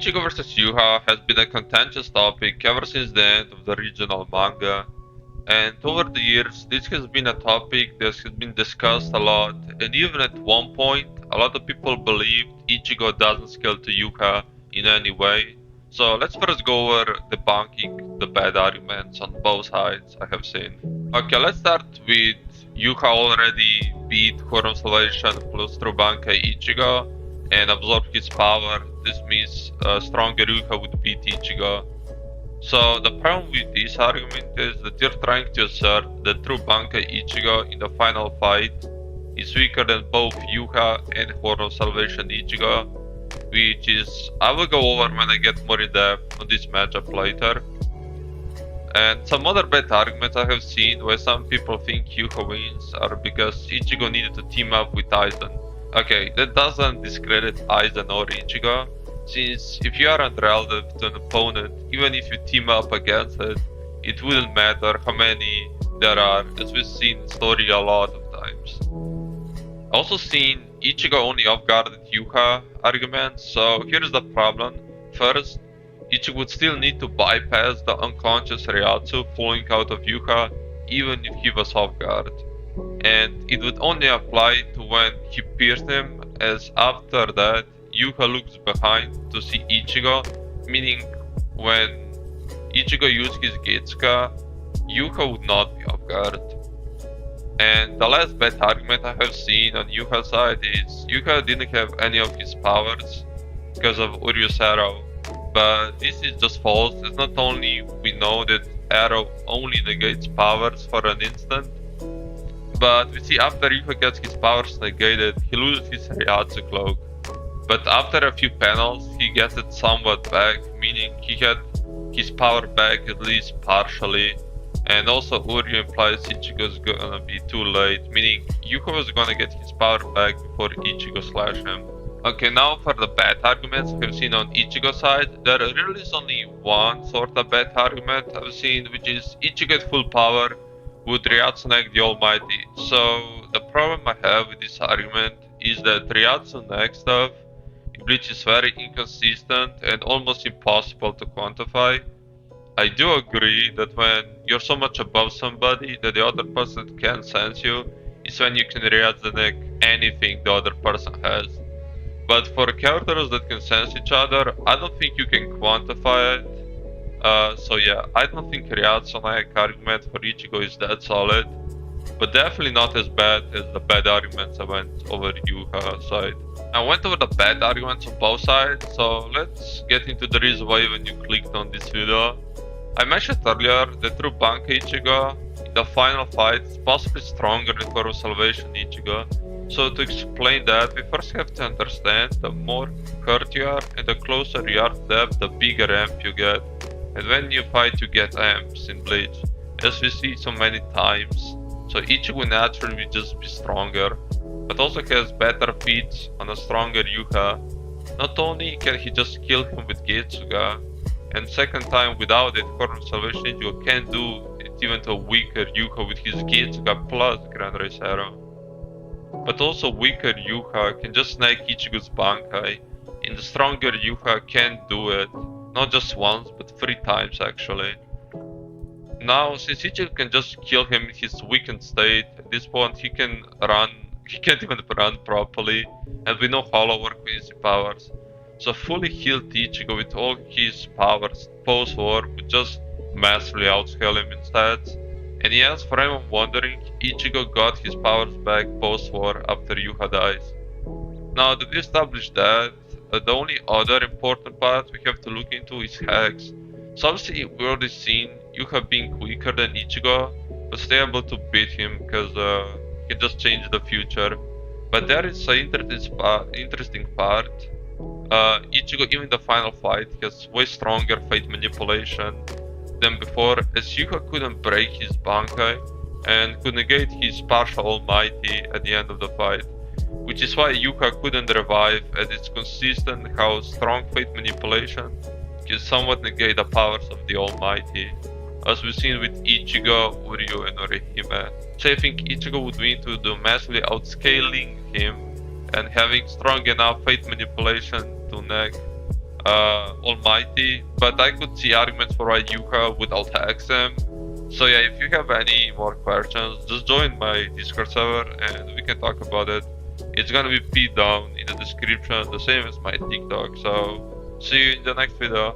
Ichigo vs Yhwach has been a contentious topic ever since the end of the regional manga, and over the years this has been a topic that has been discussed a lot, and even at one point a lot of people believed Ichigo doesn't scale to Yhwach in any way. So let's first go over debunking the bad arguments on both sides I have seen. Okay, let's start with Yhwach already beat Quorum Salvation plus through Bankai Ichigo and absorb his power. This means stronger Yhwach would beat Ichigo. So the problem with this argument is that you're trying to assert that through Bankai Ichigo in the final fight is weaker than both Yhwach and Quorum Salvation Ichigo, which is I will go over when I get more in depth on this matchup later. And some other bad arguments I have seen where some people think Yhwach wins are because Ichigo needed to team up with Aizen. Okay, that doesn't discredit Aizen or Ichigo, since if you are unrelative to an opponent, even if you team up against it, it wouldn't matter how many there are, as we've seen in story a lot of times. Also seen Ichigo only off-guarded Yhwach argument, so here's the problem. First, Ichigo would still need to bypass the unconscious Ryatsu falling out of Yhwach even if he was off guard. And it would only apply to when he pierced him, as after that Yhwach looks behind to see Ichigo, meaning when Ichigo used his Getsuka, Yhwach would not be off guard. And the last bad argument I have seen on Yhwach's side is Yhwach didn't have any of his powers because of Uryu's arrow. But this is just false, as not only we know that arrow only negates powers for an instant, but we see after Yhwach gets his powers negated, he loses his Ryatsu cloak. But after a few panels, he gets it somewhat back, meaning he had his power back at least partially. And also Uryu implies Ichigo's gonna be too late, meaning Yhwach was gonna get his power back before Ichigo slash him. Okay, now for the bad arguments I've seen on Ichigo's side, there really is only one sort of bad argument I've seen, which is Ichigo at full power would Ryatsu neg the Almighty. So the problem I have with this argument is that Ryatsu neg stuff in Bleach is very inconsistent and almost impossible to quantify. I do agree that when you're so much above somebody that the other person can't sense you, is when you can Ryatsu neg anything the other person has. But for characters that can sense each other, I don't think you can quantify it. So yeah, I don't think Ryatsu neg argument for Ichigo is that solid, but definitely not as bad as the bad arguments I went over Yhwach's side. I went over the bad arguments on both sides, so let's get into the reason why even you clicked on this video. I mentioned earlier that through Bankai Ichigo, in the final fight, is possibly stronger than Quorum Salvation Ichigo. So to explain that, we first have to understand the more hurt you are and the closer you are to death, the bigger amp you get. And when you fight you get amps in Bleach, as we see so many times. So Ichigo naturally will just be stronger, but also has better feats on a stronger Yhwach. Not only can he just kill him with Getsuga, and second time without it, Quorum Salvation Ichigo can do it even to a weaker Yhwach with his Getsuga plus Grand Race Arrow. But also weaker Yhwach can just snag Ichigo's Bankai, and the stronger Yhwach can do it, not just once but 3 times actually. Now, since Ichigo can just kill him in his weakened state, at this point he can't even run properly, and we know Hollow work with his powers. So fully healed Ichigo with all his powers post-war would just massively outscale him in stats. And yes, for anyone wondering, Ichigo got his powers back post-war after Yhwach dies. Now that we established that, the only other important part we have to look into is hacks. So obviously we already seen Yhwach being weaker than Ichigo, but still able to beat him because he just changed the future. But there is an interesting part. Ichigo, even in the final fight, has way stronger fate manipulation than before, as Yhwach couldn't break his Bankai and could negate his partial Almighty at the end of the fight, which is why Yhwach couldn't revive, as it's consistent how strong fate manipulation can somewhat negate the powers of the Almighty, as we've seen with Ichigo, Uryu and Orihime. So I think Ichigo would win to do massively outscaling him and having strong enough fate manipulation to neg almighty, but I could see arguments for why Yhwach would alt-hex him. So yeah, if you have any more questions, just join my Discord server and we can talk about it. It's gonna be pinned down in the description, the same as my TikTok. So see you in the next video.